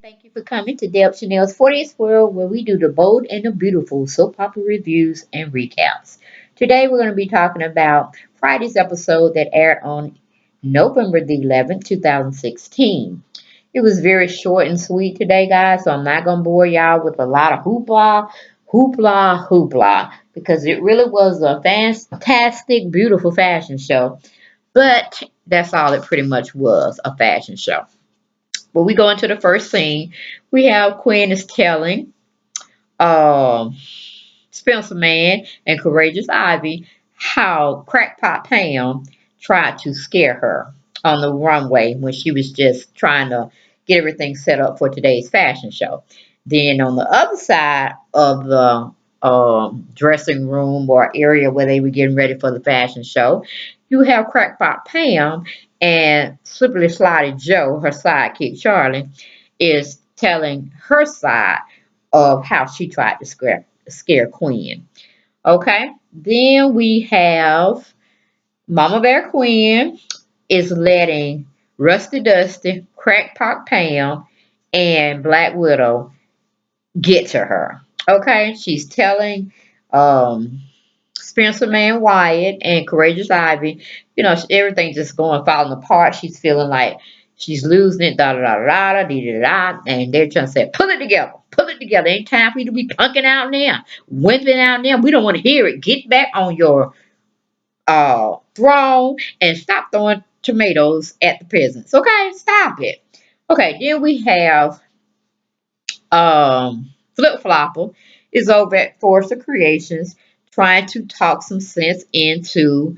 Thank you for coming to Deb Chanel's 40th World, where we do the bold and the beautiful soap opera reviews and recaps. Today, we're going to be talking about Friday's episode that aired on November the 11th, 2016. It was very short and sweet today, guys, so I'm not going to bore y'all with a lot of hoopla, hoopla, hoopla, because it really was a fantastic, beautiful fashion show. But that's all it pretty much was, a fashion show. But we go into the first scene. We have Quinn is telling um, Spencer Man and Courageous Ivy how Crackpot Pam tried to scare her on the runway when she was just trying to get everything set up for today's fashion show. Then on the other side of the dressing room or area where they were getting ready for the fashion show, you have Crackpot Pam and Slippery Slotty Joe, her sidekick Charlie, is telling her side of how she tried to scare Queen. Okay, then we have Mama Bear Queen is letting Rusty Dusty, Crackpot Pam, and Black Widow get to her. Okay, she's telling um, Spencer Man Wyatt and Courageous Ivy, everything's just falling apart. She's feeling like she's losing it, da da da da da da da, and they're trying to say, pull it together, pull it together. Ain't time for you to be punking out now, wimping out now. We don't want to hear it. Get back on your throne and stop throwing tomatoes at the peasants. Okay, stop it. Okay, then we have Flip Flopper is over at Force of Creations trying to talk some sense into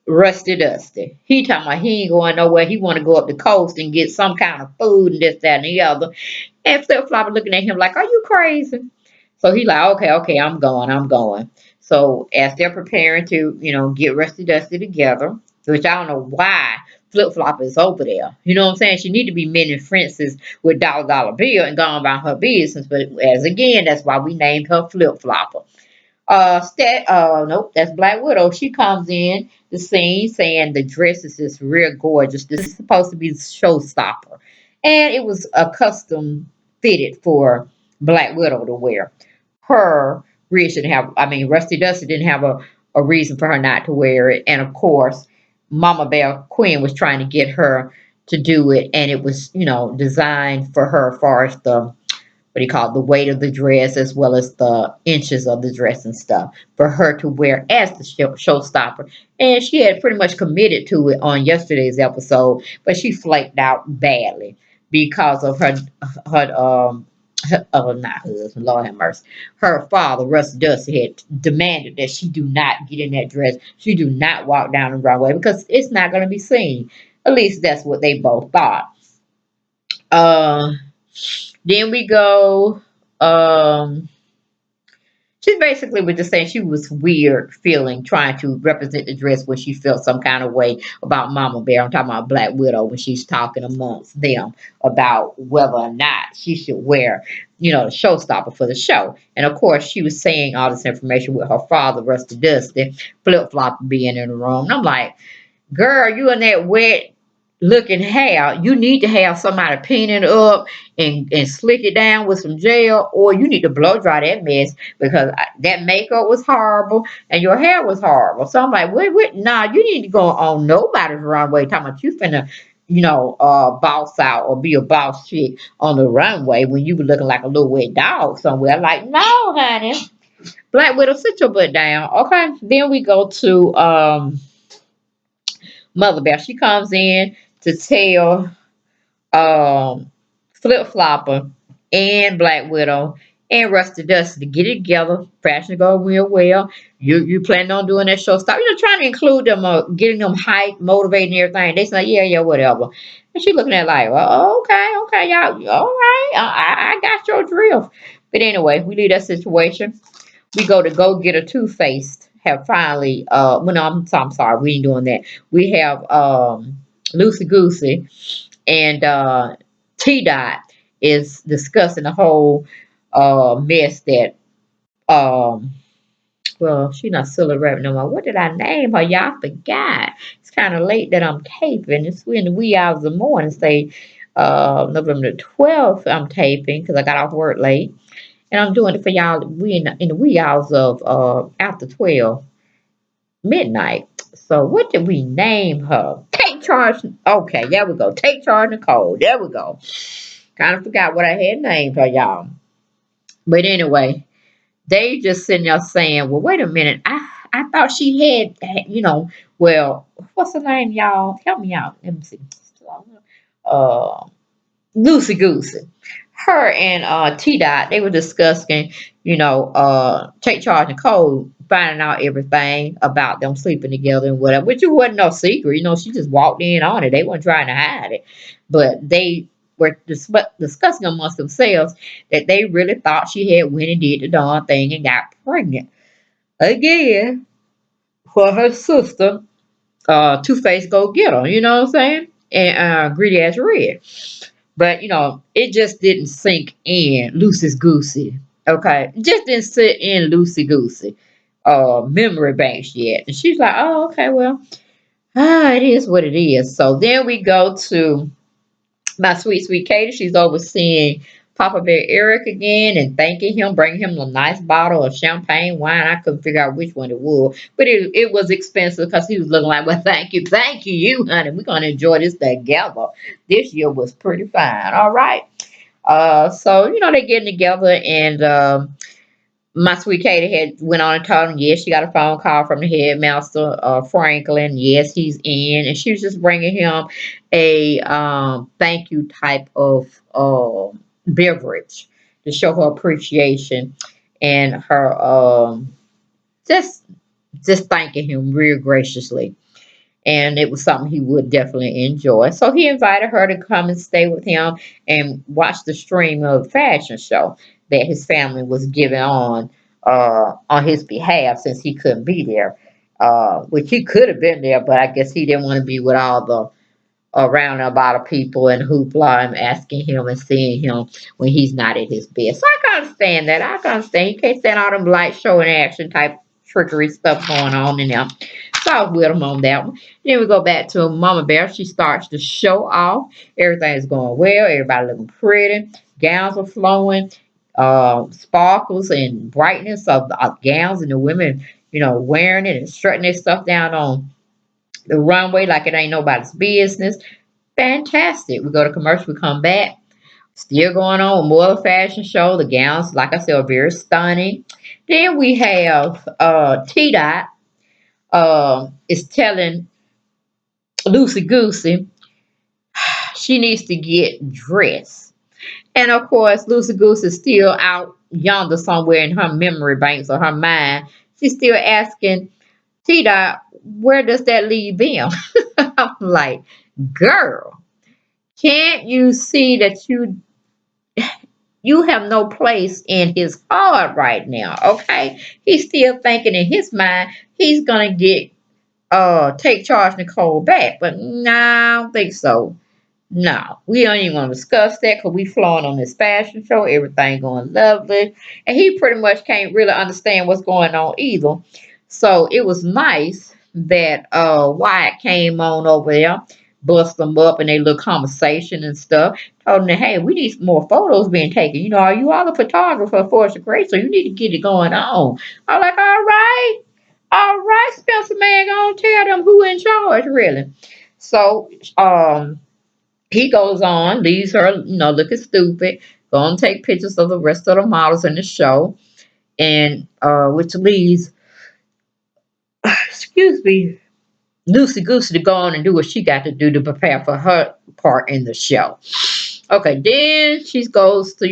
Rusty Dusty. He talking about he ain't going nowhere. He want to go up the coast and get some kind of food and this, that, and the other. And Flip Flopper looking at him like, are you crazy? So he like, okay, I'm going, I'm going. So as they're preparing to, get Rusty Dusty together, which I don't know why Flip Flopper is over there. You know what I'm saying? She need to be mending fences with Dollar Bill and going about her business. But as again, that's why we named her Flip Flopper. Nope, that's Black Widow. She comes in the scene saying the dress is just real gorgeous. This is supposed to be the Showstopper. And it was a custom fitted for Black Widow to wear. Her reason have I mean Rusty Dusty didn't have a reason for her not to wear it. And of course, Mama Bear Queen was trying to get her to do it, and it was, designed for her as far as the what do you call it, the weight of the dress as well as the inches of the dress and stuff for her to wear as the showstopper. And she had pretty much committed to it on yesterday's episode, but she flaked out badly because of not husband, Lord have mercy. Her father, Russ Dusty, had demanded that she do not get in that dress. She do not walk down the runway because it's not going to be seen. At least that's what they both thought. Uh, then we go. Um, she basically was just saying she was weird feeling trying to represent the dress when she felt some kind of way about Mama Bear. I'm talking about Black Widow when she's talking amongst them about whether or not she should wear, the showstopper for the show. And of course, she was saying all this information with her father, Rusty Dusty, Flip Flop being in the room. And I'm like, girl, you in that wet looking hair, you need to have somebody pin it up and slick it down with some gel, or you need to blow dry that mess because that makeup was horrible and your hair was horrible. So I'm like, wait, nah, you need to go on nobody's runway talking about you finna, boss out or be a boss chick on the runway when you were looking like a little wet dog somewhere. Like, no, honey. Black Widow, sit your butt down. Okay. Then we go to Mother Bear. She comes in to tell Flip Flopper and Black Widow and Rusty Dusty to get it together. Fashion go real well. You planning on doing that show? Stop. Trying to include them, getting them hype, motivating everything. They say, yeah, whatever. And she looking at it like, well, okay, y'all, all right. I got your drift. But anyway, we leave that situation. We go get a Two-Faced. Have finally, well, no, I'm sorry, we ain't doing that. We have Loosey Goosey and T Dot is discussing the whole mess that um well, she's not Silver Rabbit no more. What did I name her? Y'all forgot. It's kind of late that I'm taping. It's in the wee hours of the morning. Say November the 12th, I'm taping because I got off work late. And I'm doing it for y'all. We in the wee hours of after 12 midnight. So what did we name her? Take charge. Okay, there we go. Take charge, Nicole. There we go. Kind of forgot what I had named her, y'all. But anyway, they just sitting there saying, "Well, wait a minute. I thought she well, what's her name, y'all? Help me out. Let me see. Uh, Lucy Goosey. Her and T Dot, they were discussing, take charge and Cole finding out everything about them sleeping together and whatever, which it wasn't no secret. She just walked in on it. They weren't trying to hide it. But they were discussing amongst themselves that they really thought she had went and did the darn thing and got pregnant again for her sister, Two Face go get her, you know what I'm saying? And Greedy as Red. But it just didn't sink in Lucy's Goosey. Okay. It just didn't sit in Lucy Goosey memory banks yet. And she's like, oh, okay, well, it is what it is. So then we go to my sweet Katie. She's overseeing Papa Bear Eric again and thanking him, bringing him a nice bottle of champagne wine. I couldn't figure out which one it was, but it was expensive because he was looking like, well, thank you, honey. We're gonna enjoy this together. This year was pretty fine. All right. So they're getting together and my sweet Katie had went on and told him, yes, she got a phone call from the headmaster, Franklin. Yes, he's in, and she was just bringing him a thank you type of beverage to show her appreciation and her just just thanking him real graciously. And it was something he would definitely enjoy. So he invited her to come and stay with him and watch the stream of the fashion show that his family was giving on his behalf since he couldn't be there. Which he could have been there, but I guess he didn't want to be with all the around about of people and hoopla and asking him and seeing him when he's not at his best. So I can understand that. I can understand. You can't stand all them light show and action type trickery stuff going on in there. So I was with him on that one. Then we go back to Mama Bear. She starts to show off. Everything's going well. Everybody looking pretty. Gowns are flowing. Sparkles and brightness of the gowns and the women, wearing it and strutting their stuff down on the runway like it ain't nobody's business. Fantastic. We go to commercial, we come back. Still going on with more of the fashion show. The gowns, like I said, are very stunning. Then we have T Dot is telling Lucy Goosey she needs to get dressed. And of course, Lucy Goose is still out yonder somewhere in her memory banks or her mind. She's still asking T Dot, where does that leave them? I'm like, girl, can't you see that you have no place in his heart right now? Okay, he's still thinking in his mind he's gonna get take charge Nicole back, but no, I don't think so. No, we don't even want to discuss that because we flowing on this fashion show, everything going lovely, and he pretty much can't really understand what's going on either. So it was nice that Wyatt came on over there, bust them up in a little conversation and stuff. Told them, hey, we need some more photos being taken. Are you all a photographer for us, great? So you need to get it going on. I'm like, all right, Spencer man, gonna tell them who in charge, really. So he goes on, leaves her, looking stupid, go and take pictures of the rest of the models in the show, and which leaves, excuse me, Lucy Goosey to go on and do what she got to do to prepare for her part in the show. Okay, then she goes to,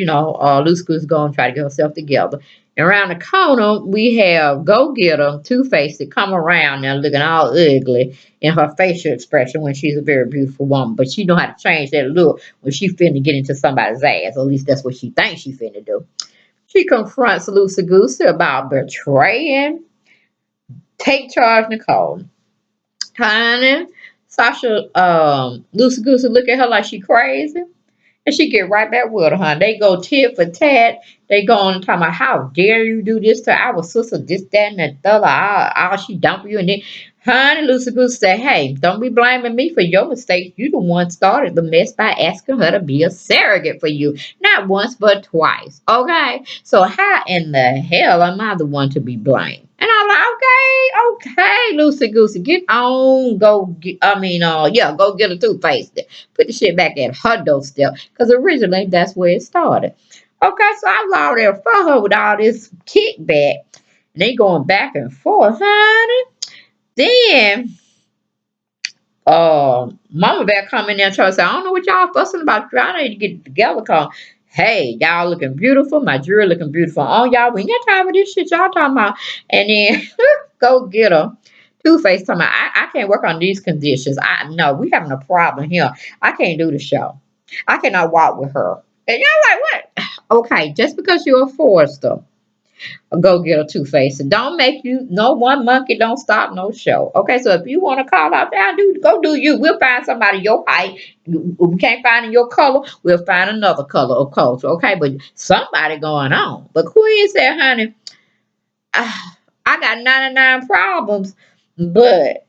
Lucy Goosey go and try to get herself together. And around the corner, we have Go Getter, Two Face, that come around now looking all ugly in her facial expression when she's a very beautiful woman. But she know how to change that look when she finna get into somebody's ass. Or at least that's what she thinks she finna do. She confronts Lucy Goosey about betraying Take Charge Nicole. Honey, Sasha, Lucy Goosey look at her like she crazy. And she get right back with her, honey. They go tit for tat. They go on and talk about how dare you do this to our sister, this, that, and the other. All she dump you. And then Honey, Lucy Goose said, hey, don't be blaming me for your mistakes. You the one started the mess by asking her to be a surrogate for you. Not once, but twice. Okay? So how in the hell am I the one to be blamed? And I'm like, okay, Lucy Goosey, get on, go get a toothpaste. Put the shit back at her doorstep. Because originally that's where it started. Okay, so I was all there for her with all this kickback. And they going back and forth, honey. Then Mama Bear come in there and try to say, I don't know what y'all fussing about. I need to get it together. Cause hey, y'all looking beautiful. My jewelry looking beautiful on y'all. We ain't got time for this shit y'all talking about. And then go get her. Two-Face talking about, I can't work on these conditions. I no, we having a problem here. I can't do the show. I cannot walk with her. And y'all like, what? Okay, just because you're a Forester. Go get a Two-Face. And don't make you no one monkey don't stop no show. Okay, so if you want to call out there, go do you. We'll find somebody your height. We can't find in your color. We'll find another color of culture. Okay, but somebody going on. But Queen said, honey, I got 99 problems, but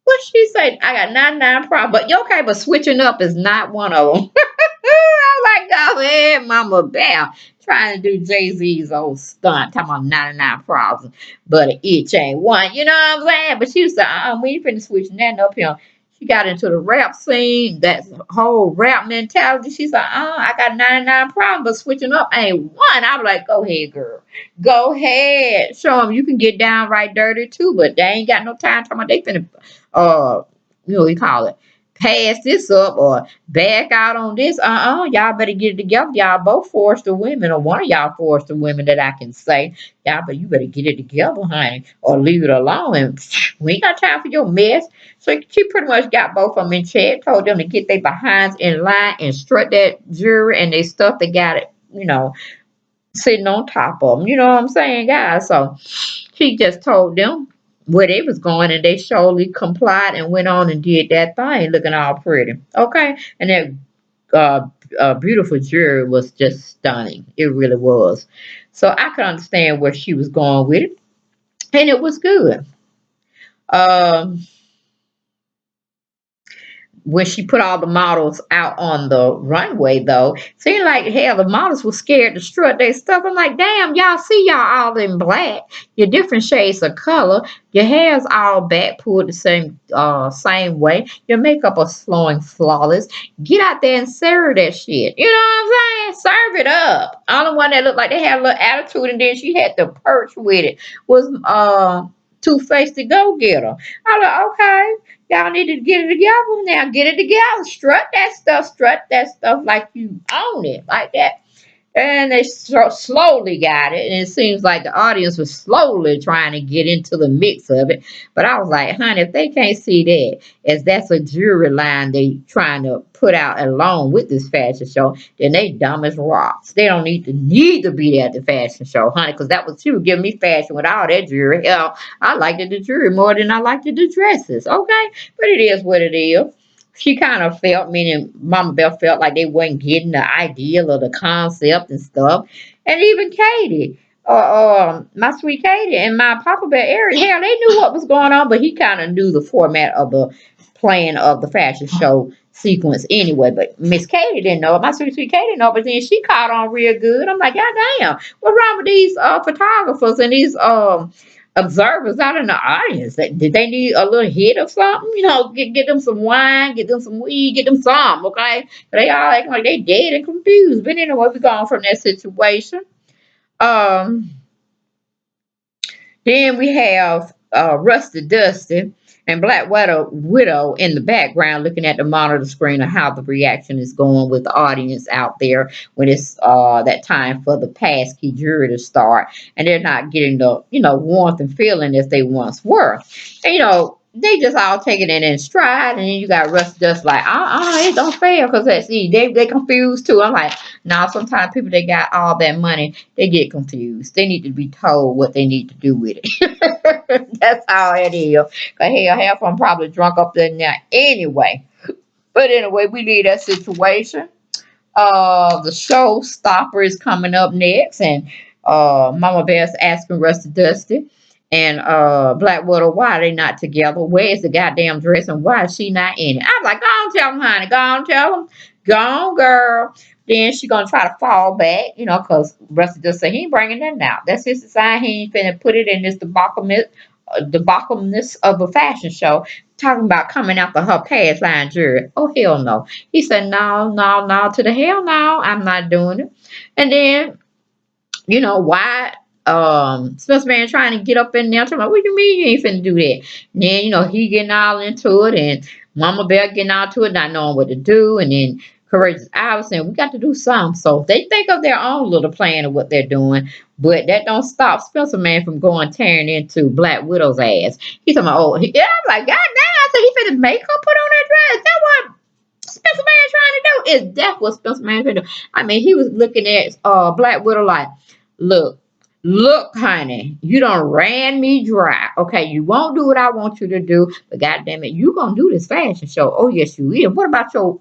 what she said, I got 99 problems. But okay, but switching up is not one of them. I'm like, go ahead, Mama Bear. Trying to do Jay-Z's old stunt, talking about 99 problems, but an itch ain't one. You know what I'm saying? But she was like, we ain't finna switch nothing up here. She got into the rap scene, that whole rap mentality. She's like, I got 99 problems, but switching up ain't one. I was like, go ahead, girl. Go ahead. Show them you can get down right dirty too, but they ain't got no time talking about they finna, we call it, pass this up or back out on this. Y'all better get it together. Y'all both forced the women, or one of y'all forced the women that I can say. Y'all, but you better get it together, honey, or leave it alone. And we ain't got time for your mess. So she pretty much got both of them in check, told them to get their behinds in line and strut that jewelry and they stuff they got it, sitting on top of them. You know what I'm saying, guys? So she just told them where they was going, and they surely complied and went on and did that thing, looking all pretty. Okay, and that beautiful jewelry was just stunning. It really was. So I could understand where she was going with it, and it was good. Um, when she put all the models out on the runway, though, seemed like hell the models were scared to strut their stuff. I'm like, damn, y'all see y'all all in black, your different shades of color, your hair's all back pulled the same way, your makeup is flowing flawless. Get out there and serve that shit. You know what I'm saying? Serve it up. Only one that looked like they had a little attitude, and then she had the perch with it was Two-Face the Go Getter. I was like, okay. Y'all need to get it together now. Get it together. Strut that stuff like you own it, like that. And they slowly got it. And it seems like the audience was slowly trying to get into the mix of it. But I was like, honey, if they can't see that, as that's a jewelry line they trying to put out along with this fashion show, then they dumb as rocks. They don't need to be there at the fashion show, honey, because that was she was giving me fashion with all that jewelry. Hell, I liked the jewelry more than I liked the dresses. Okay, but it is what it is. She kind of felt, meaning Mama Bell felt like they wasn't getting the idea or the concept and stuff. And even Katie, my sweet Katie and my Papa Bear Eric, hell, they knew what was going on, but he kind of knew the format of the plan of the fashion show sequence anyway. But Miss Katie didn't know it. My sweet Katie didn't know, but then she caught on real good. I'm like, God damn, what's wrong with these photographers and these observers out in the audience? Did they need a little hit or something? Get them some wine, get them some weed, get them some, okay? They all acting like they dead and confused. But anyway, we gone from that situation. Um, then we have Rusty Dusty and Black Widow in the background looking at the monitor screen of how the reaction is going with the audience out there when it's that time for the passkey jury to start. And they're not getting the, warmth and feeling as they once were. And, they just all taking it in stride, and then you got Russ Dust like, it don't fail because they confused too. I'm like, now sometimes people that got all that money, they get confused. They need to be told what they need to do with it. That's how it is. Cause hell, half of them probably drunk up there now anyway. But anyway, we leave that situation. The Showstopper is coming up next, and Mama Bear's asking Rusty Dusty and Black Widow, why are they not together? Where is the goddamn dress and why is she not in it? I'm like, go on, tell them, honey. Go on, tell them. Go on, girl. Then she gonna try to fall back, cause Rusty just said he ain't bringing nothing out. That's his design. He ain't finna put it in this debacleness of a fashion show. Talking about coming after her past line jewelry. Oh hell no. He said no, no, no, to the hell no. I'm not doing it. And then why Spencer Man trying to get up in there talking about, what you mean you ain't finna do that? And then, he getting all into it and Mama Bear getting all to it, not knowing what to do, and then Courageous I was saying we got to do something. So they think of their own little plan of what they're doing, but that don't stop Spencer Man from going tearing into Black Widow's ass. He's talking about, yeah, I'm like, God damn, I said he finna make her put on that dress. That what Spencer Man trying to do is that's what Spencer Man trying to do. I mean, he was looking at Black Widow like, look, look, honey, you done ran me dry. Okay, you won't do what I want you to do, but goddamn it, you gonna do this fashion show. Oh yes, you will. What about your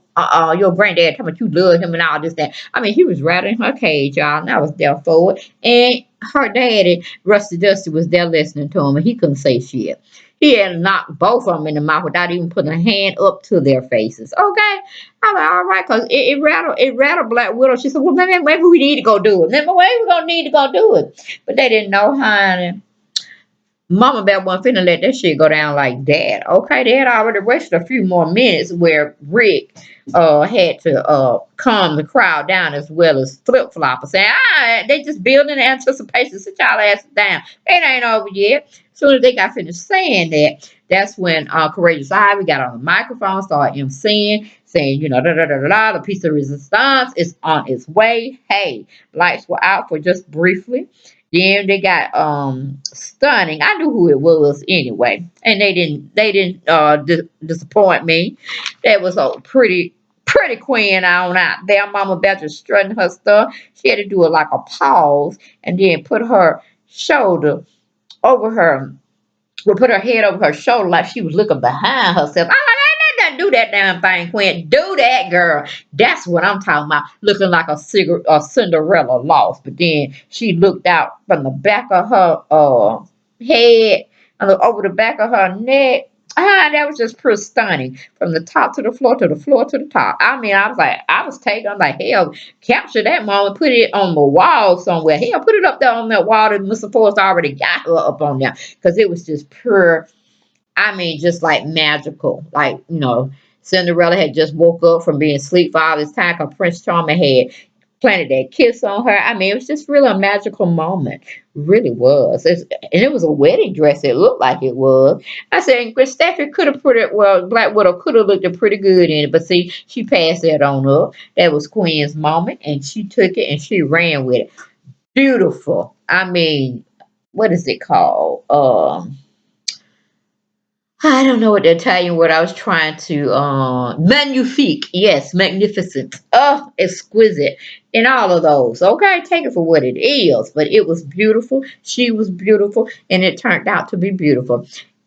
granddad talking about you love him and all this that? I mean, he was rattling her cage, y'all, and I was there for it. And her daddy, Rusty Dusty, was there listening to him, and he couldn't say shit. He had knocked both of them in the mouth without even putting a hand up to their faces. Okay, I'm like, all right, cause it rattled Black Widow. She said, well, maybe we need to go do it. Maybe we gonna need to go do it. But they didn't know, honey. Mama Bear wasn't finna let that shit go down like that. Okay, they had already wasted a few more minutes where Rick had to calm the crowd down as well as Flip Flopper saying, they just building anticipation. Sit y'all asses down. It ain't over yet. As soon as they got finished saying that, that's when Courageous Ivy got on the microphone, started emceeing, saying, da da da da da, the piece of resistance is on its way. Hey, lights were out for just briefly. Then they got stunning. I knew who it was anyway, and they didn't disappoint me. That was a pretty queen on out there. Mama Beth was strutting her stuff. She had to do it like a pause and then put her shoulder over her would put her head over her shoulder like she was looking behind herself. I'm like, I do that damn thing, Quinn. Do that, girl. That's what I'm talking about. Looking like a Cinderella lost. But then she looked out from the back of her head and over the back of her neck. That was just pretty stunning. From the top to the floor to the floor to the top. I mean, I was taken. I'm like, hell, capture that moment, put it on the wall somewhere. Hell, put it up there on that wall that Mr. Forrest already got her up on there. Because it was just pure, I mean, just like magical. Like, Cinderella had just woke up from being asleep for all this time because Prince Charming had planted that kiss on her. I mean, it was just really a magical moment. Really was. And it was a wedding dress. It looked like it was. I said, Steffi could have put it, well, Black Widow could have looked pretty good in it. But see, she passed that on up. That was Queen's moment. And she took it and she ran with it. Beautiful. I mean, what is it called? I don't know what the Italian word I was trying to magnifique. Yes, magnificent. Oh, exquisite. In all of those. Okay, take it for what it is. But it was beautiful. She was beautiful. And it turned out to be beautiful.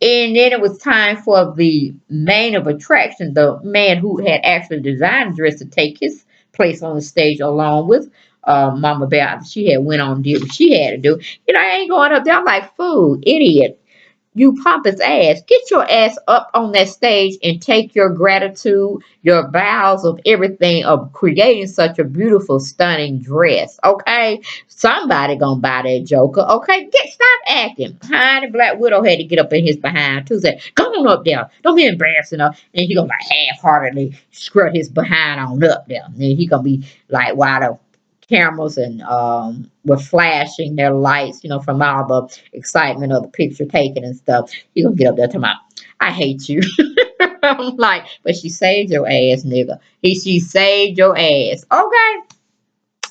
And then it was time for the main of attraction, the man who had actually designed the dress to take his place on the stage along with Mama Bear. She had went on and did what she had to do. I ain't going up there. I'm like, fool, idiot. You pompous ass, get your ass up on that stage and take your gratitude, your vows of everything of creating such a beautiful, stunning dress. Okay, somebody gonna buy that joker. Okay, stop acting. Honey, Black Widow had to get up in his behind too. Say, come on up there. Don't be embarrassing her. And he gonna like half-heartedly strut his behind on up there. And he gonna be like, why the cameras and were flashing their lights, from all the excitement of the picture taking and stuff. You gonna get up there to my, I hate you. I'm like, but she saved your ass, nigga. She saved your ass. Okay.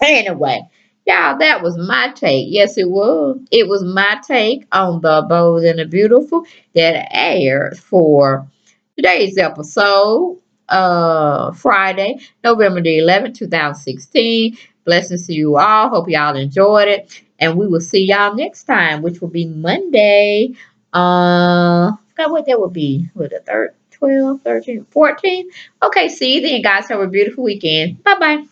Anyway, y'all, that was my take. Yes, it was. It was my take on the Bold and the Beautiful that aired for today's episode, Friday, November the 11th, 2016. Blessings to you all. Hope y'all enjoyed it. And we will see y'all next time, which will be Monday. Forgot what that would be. What, the 3rd, 12, 13, 14? Okay, see you then, guys. Have a beautiful weekend. Bye-bye.